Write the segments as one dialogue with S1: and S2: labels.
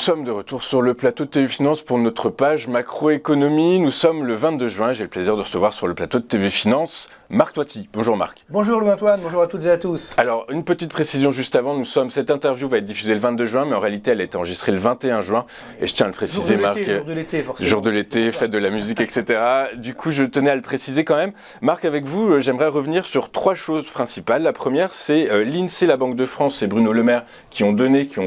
S1: sommes de retour sur le plateau de TV Finance pour notre page macroéconomie. Nous sommes le 22 juin. J'ai le plaisir de recevoir sur le plateau de TV Finance Marc Toiti. Bonjour Marc.
S2: Bonjour Louis-Antoine, bonjour à toutes et à tous.
S1: Alors, une petite précision juste avant. Cette interview va être diffusée le 22 juin, mais en réalité, elle a été enregistrée le 21 juin. Et je tiens à le préciser, Marc.
S2: Jour de l'été, forcément.
S1: Jour de l'été, fête de la musique, etc. Du coup, je tenais à le préciser quand même. Marc, avec vous, j'aimerais revenir sur trois choses principales. La première, c'est l'INSEE, la Banque de France et Bruno Le Maire qui ont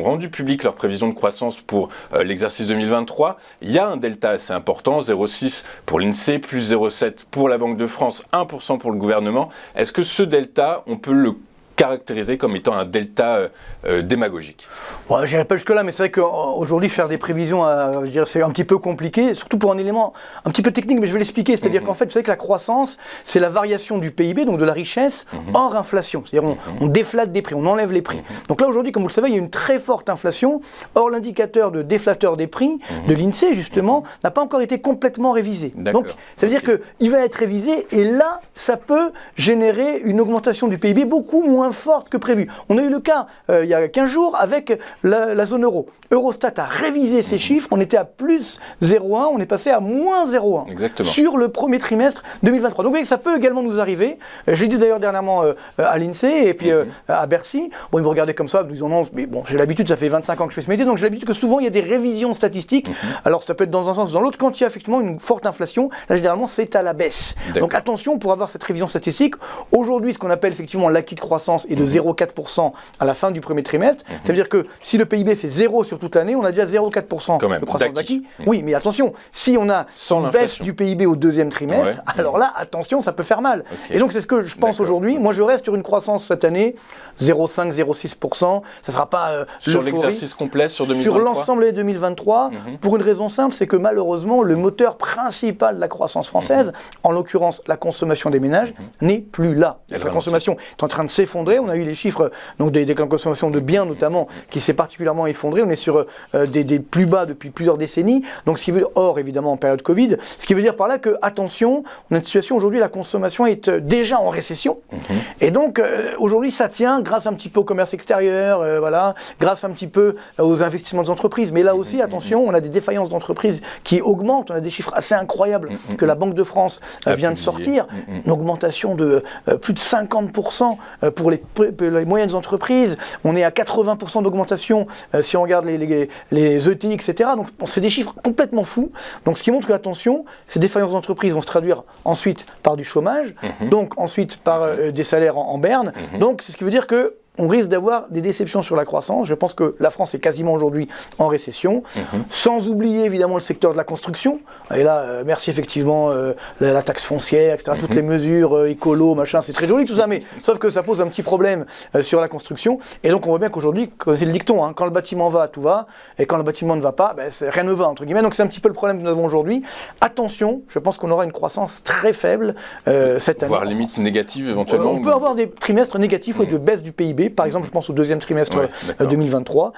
S1: rendu public leurs prévisions de croissance pour l'exercice 2023. Il y a un delta assez important, 0,6 pour l'INSEE, plus 0,7 pour la Banque de France, 1% pour le gouvernement. Est-ce que ce delta, on peut le caractérisé comme étant un delta démagogique?
S2: Je n'irai pas jusque-là, mais c'est vrai qu'aujourd'hui, faire des prévisions, c'est un petit peu compliqué, surtout pour un élément un petit peu technique, mais je vais l'expliquer. C'est-à-dire qu'en fait, vous savez que la croissance, c'est la variation du PIB, donc de la richesse, hors inflation. C'est-à-dire on déflate des prix, on enlève les prix. Donc là, aujourd'hui, comme vous le savez, il y a une très forte inflation. Or, l'indicateur de déflateur des prix de l'INSEE, justement, n'a pas encore été complètement révisé. Donc, ça veut dire qu'il va être révisé, et là, ça peut générer une augmentation du PIB beaucoup moins forte que prévu. On a eu le cas il y a 15 jours avec la zone euro. Eurostat a révisé ses chiffres, on était à plus 0,1, on est passé à moins 0,1 sur le premier trimestre 2023. Donc vous voyez que ça peut également nous arriver. J'ai dit d'ailleurs dernièrement à l'INSEE et puis à Bercy, bon ils me regardaient comme ça, ils disent non, mais bon j'ai l'habitude, ça fait 25 ans que je fais ce métier, donc j'ai l'habitude que souvent il y a des révisions statistiques. Alors ça peut être dans un sens ou dans l'autre, quand il y a effectivement une forte inflation, là généralement c'est à la baisse. Donc attention pour avoir cette révision statistique. Aujourd'hui ce qu'on appelle effectivement l'acquis de croissance est de 0,4% à la fin du premier trimestre. Ça veut dire que si le PIB fait 0 sur toute l'année, on a déjà 0,4% de croissance d'acquis. Oui, mais attention, si on a une baisse du PIB au deuxième trimestre, alors là, attention, ça peut faire mal. Et donc c'est ce que je pense aujourd'hui. Moi, je reste sur une croissance cette année, 0,5, 0,6%. Ça ne sera pas
S1: sur l'exercice complet, sur 2023.
S2: Sur l'ensemble de 2023, pour une raison simple, c'est que malheureusement, le moteur principal de la croissance française, en l'occurrence la consommation des ménages, n'est plus là. La consommation est en train de s'effondrer. On a eu les chiffres donc des consommations de biens notamment qui s'est particulièrement effondré. On est sur des plus bas depuis plusieurs décennies. Donc ce qui veut dire, hors évidemment en période Covid, ce qui veut dire par là que, attention, on a une situation aujourd'hui, la consommation est déjà en récession. Et donc aujourd'hui ça tient grâce un petit peu au commerce extérieur, grâce un petit peu aux investissements des entreprises. Mais là aussi, attention, on a des défaillances d'entreprises qui augmentent. On a des chiffres assez incroyables que la Banque de France vient de sortir. Une augmentation de plus de 50% pour les moyennes entreprises. On est à 80% d'augmentation si on regarde les ETI, etc. Donc c'est des chiffres complètement fous. Donc ce qui montre que, attention, ces défaillances d'entreprises vont se traduire ensuite par du chômage, donc ensuite par des salaires en berne. Donc c'est ce qui veut dire que on risque d'avoir des déceptions sur la croissance. Je pense que la France est quasiment aujourd'hui en récession, sans oublier évidemment le secteur de la construction. Et là, merci effectivement la taxe foncière, etc. Toutes les mesures écolo, machin, c'est très joli tout ça, mais sauf que ça pose un petit problème sur la construction. Et donc on voit bien qu'aujourd'hui, c'est le dicton, quand le bâtiment va, tout va, et quand le bâtiment ne va pas, rien ne va, entre guillemets. Donc c'est un petit peu le problème que nous avons aujourd'hui. Attention, je pense qu'on aura une croissance très faible cette année.
S1: Voire limite négative éventuellement.
S2: On peut avoir des trimestres négatifs de baisse du PIB. Par exemple, je pense au deuxième trimestre 2023.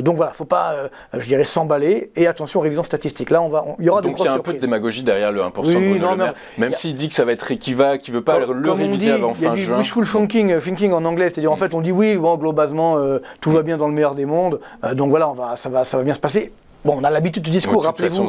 S2: Donc voilà, il ne faut pas, je dirais, s'emballer. Et attention aux révisions statistiques. Là, il y aura des grosses surprises. Donc il y a un peu de
S1: démagogie derrière le 1% de Bruno Le Maire. Même s'il dit que ça va être qu'il ne veut pas le réviser avant fin juin.
S2: Il y a du wishful thinking en anglais. C'est-à-dire, en fait, on dit oui, bon, globalement, tout va bien dans le meilleur des mondes. Donc voilà, ça va bien se passer. Bon, on a l'habitude du discours, rappelez-vous.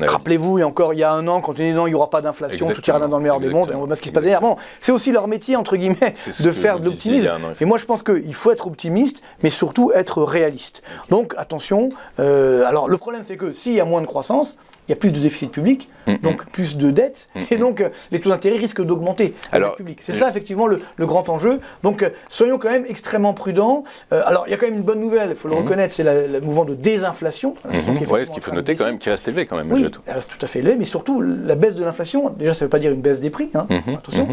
S2: Rappelez-vous, et encore il y a un an, quand on dit non, il n'y aura pas d'inflation, tout ira dans le meilleur des mondes, et on voit bien ce qui se passe derrière. Bon, c'est aussi leur métier, entre guillemets, de faire de l'optimisme. Et moi, je pense qu'il faut être optimiste, mais surtout être réaliste. Donc, attention. Alors, le problème, c'est que s'il y a moins de croissance, il y a plus de déficit public, donc plus de dettes, et donc les taux d'intérêt risquent d'augmenter à la dette publique. C'est ça effectivement le grand enjeu. Donc soyons quand même extrêmement prudents. Alors il y a quand même une bonne nouvelle, il faut le reconnaître, c'est le mouvement de désinflation.
S1: Ce qu'il faut noter quand même, qui reste élevé quand même.
S2: Oui, elle reste tout à fait élevé, mais surtout la baisse de l'inflation, déjà ça ne veut pas dire une baisse des prix, attention,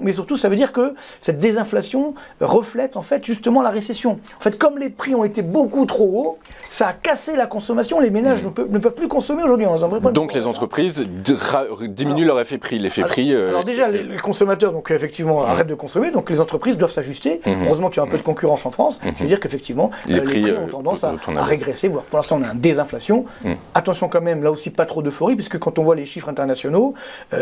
S2: mais surtout ça veut dire que cette désinflation reflète en fait justement la récession. En fait, comme les prix ont été beaucoup trop hauts, ça a cassé la consommation, les ménages ne peuvent plus consommer aujourd'hui dans un vrai problème.
S1: Donc les entreprises diminuent leur effet prix. L'effet prix.
S2: Alors déjà, les consommateurs, donc effectivement, arrêtent de consommer, donc les entreprises doivent s'ajuster. Heureusement qu'il y a un peu de concurrence en France, ce qui veut dire qu'effectivement, les prix ont tendance à régresser. Pour l'instant, on a une désinflation. Attention quand même, là aussi, pas trop d'euphorie, puisque quand on voit les chiffres internationaux,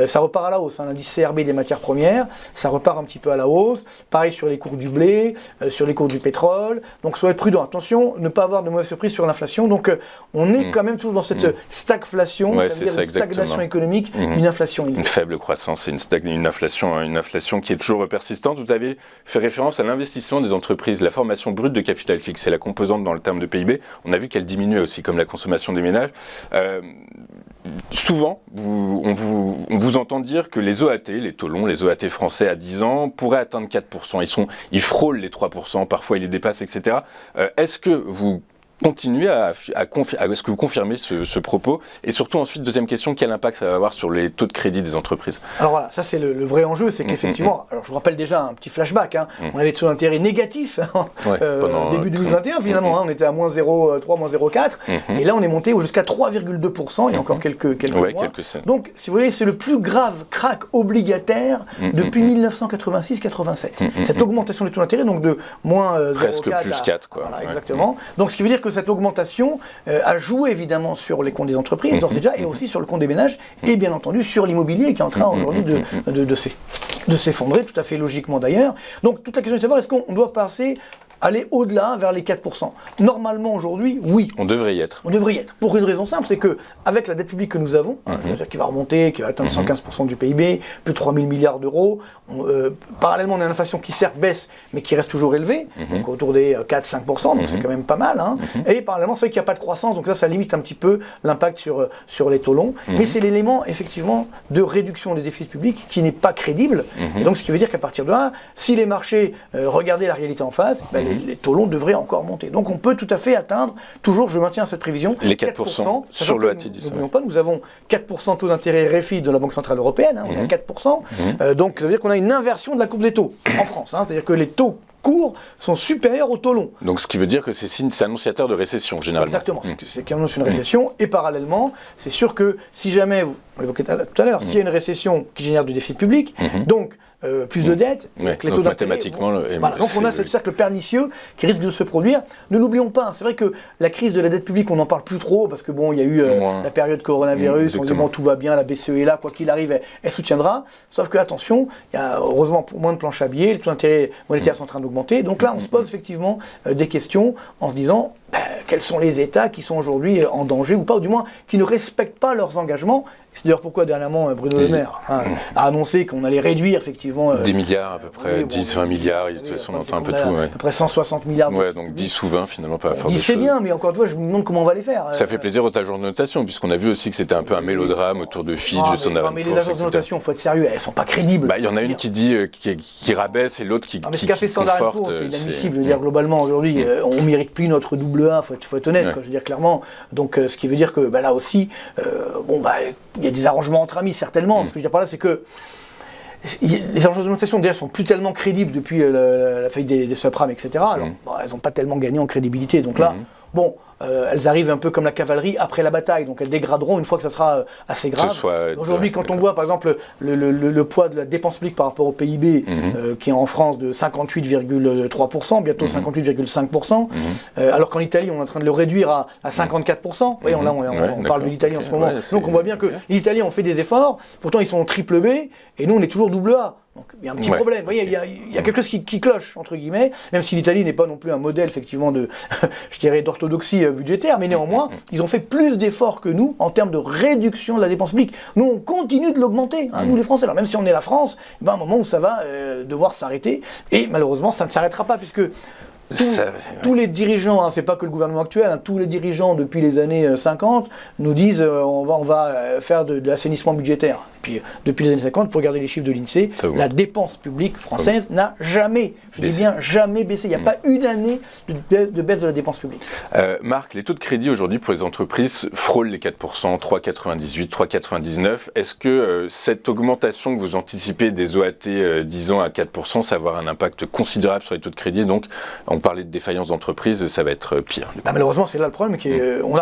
S2: ça repart à la hausse. L'indice CRB des matières premières, ça repart un petit peu à la hausse. Pareil sur les cours du blé, sur les cours du pétrole. Donc soyez prudents. Attention, ne pas avoir de mauvaises surprises sur l'inflation. Donc on est quand même toujours dans cette stagflation, c'est-à-dire une stagnation économique, une inflation.
S1: Une faible croissance et une inflation qui est toujours persistante. Vous avez fait référence à l'investissement des entreprises, la formation brute de capital fixe, c'est la composante dans le terme de PIB. On a vu qu'elle diminuait aussi, comme la consommation des ménages. Souvent, on vous entend dire que les OAT, les taux longs, les OAT français à 10 ans, pourraient atteindre 4%. Ils frôlent les 3%, parfois ils les dépassent, etc. Est-ce que vous continuez est-ce que vous confirmez ce propos? Et surtout ensuite, deuxième question, quel impact ça va avoir sur les taux de crédit des entreprises?
S2: Alors voilà, ça c'est le vrai enjeu, c'est qu'effectivement, alors je vous rappelle déjà un petit flashback, on avait des taux d'intérêt négatifs début 2021 finalement, on était à moins 0,3, moins 0,4, et là on est monté jusqu'à 3,2% il y a encore quelques mois. Donc si vous voulez, c'est le plus grave crack obligataire depuis 1986-87. Cette augmentation des taux d'intérêt, donc de moins 0,4
S1: presque plus 4 quoi.
S2: Voilà, exactement. Donc ce qui veut dire que cette augmentation a joué évidemment sur les comptes des entreprises, d'ores et déjà, et aussi sur le compte des ménages, et bien entendu sur l'immobilier qui est en train aujourd'hui de s'effondrer, tout à fait logiquement d'ailleurs. Donc toute la question est de savoir, est-ce qu'on doit aller au-delà, vers les 4%. Normalement, aujourd'hui, oui.
S1: On devrait y être.
S2: On devrait y être. Pour une raison simple, c'est qu'avec la dette publique que nous avons, qui va remonter, qui va atteindre 115% du PIB, plus de 3 000 milliards d'euros, parallèlement, on a une inflation qui certes baisse, mais qui reste toujours élevée, donc autour des 4-5%, donc c'est quand même pas mal. Et parallèlement, c'est vrai qu'il n'y a pas de croissance, donc ça limite un petit peu l'impact sur les taux longs. Mais c'est l'élément, effectivement, de réduction des déficits publics qui n'est pas crédible. Et donc, ce qui veut dire qu'à partir de là, si les marchés regardaient la réalité en face, les taux longs devraient encore monter. Donc on peut tout à fait atteindre, toujours je maintiens cette prévision,
S1: les 4% sur le AT10.
S2: N'oublions pas, nous avons 4% taux d'intérêt RFI de la Banque Centrale Européenne, on est à 4%, donc ça veut dire qu'on a une inversion de la courbe des taux en France, c'est-à-dire que les taux courts sont supérieurs aux taux longs.
S1: Donc ce qui veut dire que c'est annonciateur de récession généralement.
S2: Exactement, c'est qu'il annonce une récession, et parallèlement, c'est sûr que si jamais, on l'évoquait tout à l'heure, s'il y a une récession qui génère du déficit public, donc plus de dettes,
S1: les taux mathématiquement.
S2: Donc on a ce cercle pernicieux qui risque de se produire. Ne l'oublions pas, c'est vrai que la crise de la dette publique, on n'en parle plus trop, parce que bon, il y a eu la période coronavirus, on dit bon, tout va bien, la BCE est là, quoi qu'il arrive, elle soutiendra. Sauf que attention, il y a heureusement moins de planches à billets, les taux d'intérêt monétaires sont en train d'augmenter. Donc là, on se pose effectivement des questions en se disant quels sont les États qui sont aujourd'hui en danger ou pas, ou du moins qui ne respectent pas leurs engagements. C'est d'ailleurs pourquoi dernièrement Bruno Le Maire a annoncé qu'on allait réduire effectivement
S1: 10 milliards à peu près, 10-20 milliards, de toute façon on entend un peu tout.
S2: À peu près 160 milliards.
S1: Donc 10 ou 20 finalement, pas à faire
S2: 10 c'est bien, mais encore une fois je me demande comment on va les faire.
S1: Ça fait plaisir aux agences de notation, puisqu'on a vu aussi que c'était un peu un mélodrame autour de Fitch, de Standard & Poor's,
S2: mais les agences de notation, il faut être sérieux, elles ne sont pas crédibles.
S1: Il y en a une qui dit, qui rabaisse et l'autre qui conforte.
S2: Ce qu'a fait Standard & Poor's, c'est inadmissible. Je veux dire, globalement aujourd'hui, on ne mérite plus notre double A, il faut être honnête, je veux dire clairement. Donc ce qui veut dire que là aussi, il y a des arrangements entre amis, certainement. Ce que je veux dire par là, c'est que les agences de notation déjà sont plus tellement crédibles depuis la faillite des subprimes, etc. Alors, elles n'ont pas tellement gagné en crédibilité. Donc là, elles arrivent un peu comme la cavalerie après la bataille, donc elles dégraderont une fois que ça sera assez grave. Aujourd'hui, quand on voit par exemple le poids de la dépense publique par rapport au PIB, qui est en France de 58,3%, bientôt 58,5%, alors qu'en Italie, on est en train de le réduire à 54%. Voyez, on parle de l'Italie en ce moment. Donc on voit bien que les Italiens ont fait des efforts, pourtant ils sont en triple B, et nous on est toujours double A. Donc il y a un petit problème, vous voyez, il y a quelque chose qui cloche, entre guillemets, même si l'Italie n'est pas non plus un modèle, effectivement, je dirais, d'orthodoxie budgétaire, mais néanmoins, ils ont fait plus d'efforts que nous en termes de réduction de la dépense publique. Nous, on continue de l'augmenter, nous les Français. Alors même si on est la France, il y a un moment où ça va devoir s'arrêter, et malheureusement, ça ne s'arrêtera pas, puisque tous les dirigeants, c'est pas que le gouvernement actuel, tous les dirigeants depuis les années 50 nous disent on va faire de l'assainissement budgétaire. Et puis depuis les années 50, pour regarder les chiffres de l'INSEE, la dépense publique française n'a jamais, jamais baissé. Il n'y a pas une année de baisse de la dépense publique.
S1: Marc, les taux de crédit aujourd'hui pour les entreprises frôlent les 4%, 3,98, 3,99. Est-ce que cette augmentation que vous anticipez des OAT 10 ans à 4%, ça va avoir un impact considérable sur les taux de crédit? Donc on parlez de défaillance d'entreprise, ça va être pire.
S2: Malheureusement, c'est là le problème.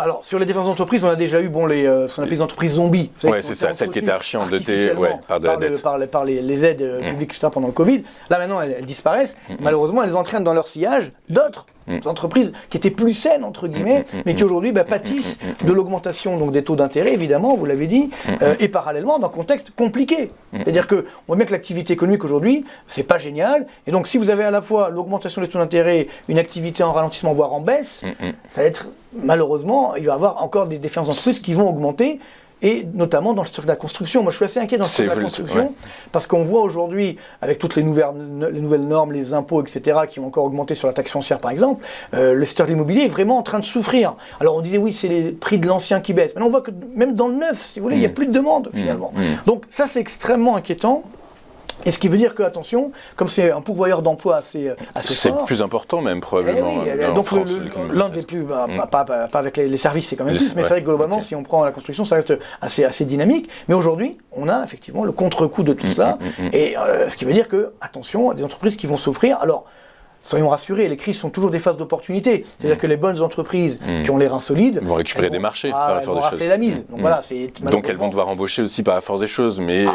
S2: Alors, sur les défaillances d'entreprise, on a déjà eu ce qu'on appelle les entreprises zombies.
S1: Oui, c'est ça, celles qui étaient archi-endettées par de la dette.
S2: Par les aides publiques, etc., pendant le Covid. Là, maintenant, elles disparaissent. Malheureusement, elles entraînent dans leur sillage d'autres entreprises qui étaient plus saines, entre guillemets, mais qui aujourd'hui pâtissent de l'augmentation donc, des taux d'intérêt, évidemment, vous l'avez dit, et parallèlement dans un contexte compliqué. C'est-à-dire qu'on voit bien que l'activité économique aujourd'hui, c'est pas génial. Et donc, si vous avez à la fois l'augmentation des taux d'intérêt, une activité en ralentissement, voire en baisse, ça va être, malheureusement, il va y avoir encore des défaillances d'entreprise qui vont augmenter. Et notamment dans le secteur de la construction. Moi, je suis assez inquiet dans le secteur de la construction, parce qu'on voit aujourd'hui, avec toutes les nouvelles normes, les impôts, etc., qui ont encore augmenté sur la taxe foncière, par exemple, le secteur de l'immobilier est vraiment en train de souffrir. Alors, on disait, oui, c'est les prix de l'ancien qui baissent. Maintenant, on voit que même dans le neuf, si vous voulez, il n'y a plus de demande, finalement. Donc, ça, c'est extrêmement inquiétant. Et ce qui veut dire que, attention, comme c'est un pourvoyeur d'emploi assez fort...
S1: C'est plus important même, probablement.
S2: Donc l'un des plus... pas avec les services, c'est quand même plus, mais c'est vrai que globalement, si on prend la construction, ça reste assez dynamique. Mais aujourd'hui, on a effectivement le contre-coup de tout cela. Et ce qui veut dire que, attention, des entreprises qui vont souffrir. Alors, soyons rassurés, les crises sont toujours des phases d'opportunité. C'est-à-dire que les bonnes entreprises qui ont les reins solides
S1: vont récupérer des marchés par la force des choses.
S2: Elles vont la mise. Donc, voilà,
S1: donc elles vont devoir embaucher aussi par la force des choses, mais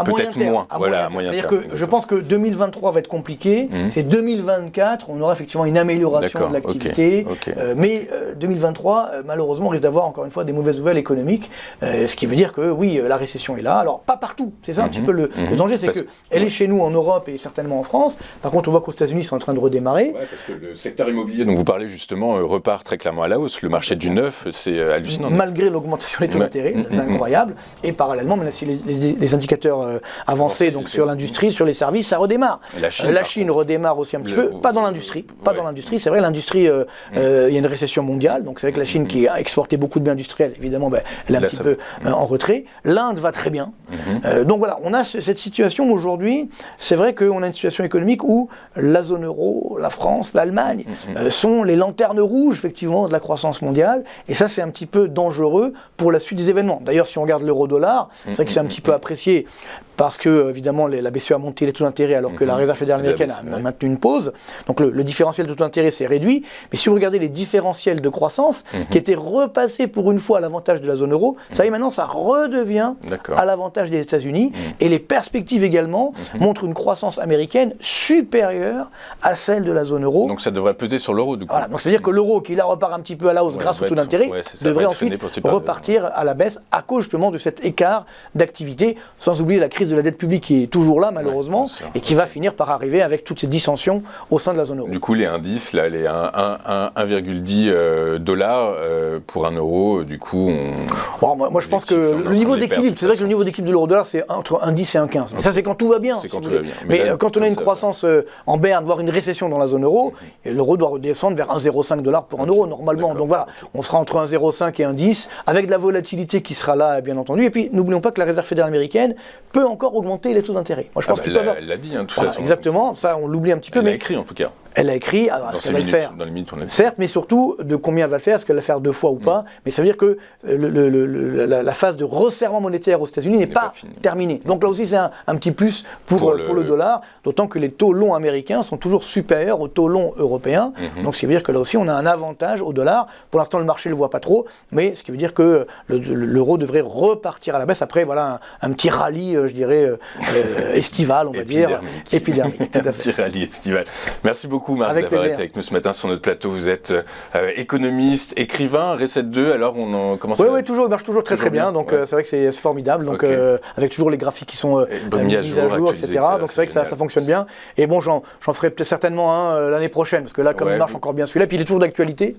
S1: peut-être moins. À moyen terme.
S2: C'est-à-dire que je pense que 2023 va être compliqué. C'est 2024, on aura effectivement une amélioration de l'activité. Mais 2023, malheureusement, on risque d'avoir encore une fois des mauvaises nouvelles économiques. Ce qui veut dire que oui, la récession est là. Alors, pas partout. C'est ça un petit peu le danger, c'est qu'elle est chez nous en Europe et certainement en France. Par contre, on voit qu'aux États-Unis, c'est en train de redémarrer.
S1: Parce que le secteur immobilier dont vous parlez justement repart très clairement à la hausse. Le marché du neuf, c'est hallucinant.
S2: Malgré l'augmentation des taux d'intérêt, c'est incroyable. Et parallèlement, même si les indicateurs avancés donc sur l'industrie, sur les services, ça redémarre. La Chine redémarre aussi un petit peu, pas dans l'industrie. Pas dans l'industrie, c'est vrai, l'industrie, il y a une récession mondiale, donc c'est vrai que la Chine qui a exporté beaucoup de biens industriels, évidemment, elle est un petit peu en retrait. L'Inde va très bien. Donc voilà, on a cette situation aujourd'hui. C'est vrai qu'on a une situation économique où la zone euro, la France, l'Allemagne sont les lanternes rouges effectivement de la croissance mondiale, et ça c'est un petit peu dangereux pour la suite des événements. D'ailleurs, si on regarde l'euro-dollar, c'est vrai que c'est un petit peu apprécié parce que évidemment la BCE a monté les taux d'intérêt alors que la Réserve fédérale américaine a maintenu une pause. Donc le différentiel de taux d'intérêt s'est réduit, mais si vous regardez les différentiels de croissance qui étaient repassés pour une fois à l'avantage de la zone euro, ça y est, maintenant ça redevient à l'avantage des États-Unis, et les perspectives également montrent une croissance américaine supérieure à celle de la zone euro.
S1: Donc ça devrait peser sur l'euro du coup.
S2: Voilà, donc c'est-à-dire que l'euro qui là repart un petit peu à la hausse grâce au taux d'intérêt devrait ensuite repartir à la baisse à cause justement de cet écart d'activité, sans oublier la crise de la dette publique qui est toujours là malheureusement et qui va finir par arriver avec toutes ces dissensions au sein de la zone euro.
S1: Du coup les indices, là, les 1,10 dollars pour un euro, du coup
S2: moi je pense que le niveau d'équilibre, c'est vrai que le niveau d'équilibre de l'euro-dollar c'est entre 1,10 et 1,15. Mais ça c'est quand tout va bien. Mais quand on a une croissance en berne, voire une récession dans la zone euro, l'euro doit redescendre vers 1,05 $ pour un euro normalement. Donc voilà, on sera entre 1,05 et 1,10 avec de la volatilité qui sera là bien entendu. Et puis n'oublions pas que la Réserve fédérale américaine peut encore augmenter les taux d'intérêt. Moi je pense qu'il
S1: elle l'a dit de toute façon.
S2: Exactement, ça on l'oublie un petit peu.
S1: Elle l'a écrit en tout cas.
S2: Elle a écrit, alors est-ce qu'elle va le faire ? Certes, mais surtout de combien elle va le faire, est-ce qu'elle va le faire 2 fois ou pas ? Mais ça veut dire que la phase de resserrement monétaire aux États-Unis n'est pas terminée. Donc là aussi, c'est un petit plus pour le dollar, d'autant que les taux longs américains sont toujours supérieurs aux taux longs européens. Donc ce qui veut dire que là aussi, on a un avantage au dollar. Pour l'instant, le marché ne le voit pas trop, mais ce qui veut dire que l'euro devrait repartir à la baisse. Après, voilà un petit rallye, je dirais, estival, on va dire. Épidermique.
S1: Un petit rallye estival. Merci beaucoup. Marc d'avoir été avec nous ce matin sur notre plateau. Vous êtes économiste, écrivain, Recette 2, alors on commence
S2: Oui, toujours, il marche toujours très bien, donc c'est vrai que c'est formidable, donc avec toujours les graphiques qui sont mis à jour, etc. Donc c'est vrai que ça fonctionne bien, et bon, j'en ferai peut-être certainement un l'année prochaine, parce que là, comme il marche encore bien celui-là, puis il est toujours d'actualité,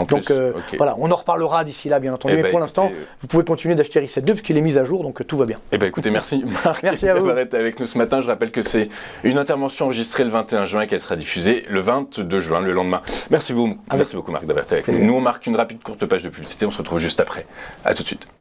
S2: donc voilà, on en reparlera d'ici là, bien entendu, mais pour l'instant, vous pouvez continuer d'acheter Recette 2, puisqu'il est mis à jour, donc tout va bien.
S1: Eh bien écoutez, merci Marc d'avoir été avec nous ce matin. Je rappelle que c'est une intervention enregistrée le 21 juin et qu'elle sera diffusée le 22 juin, le lendemain. Merci beaucoup Marc d'avoir été avec nous. Nous on marque une rapide courte page de publicité, on se retrouve juste après. À tout de suite.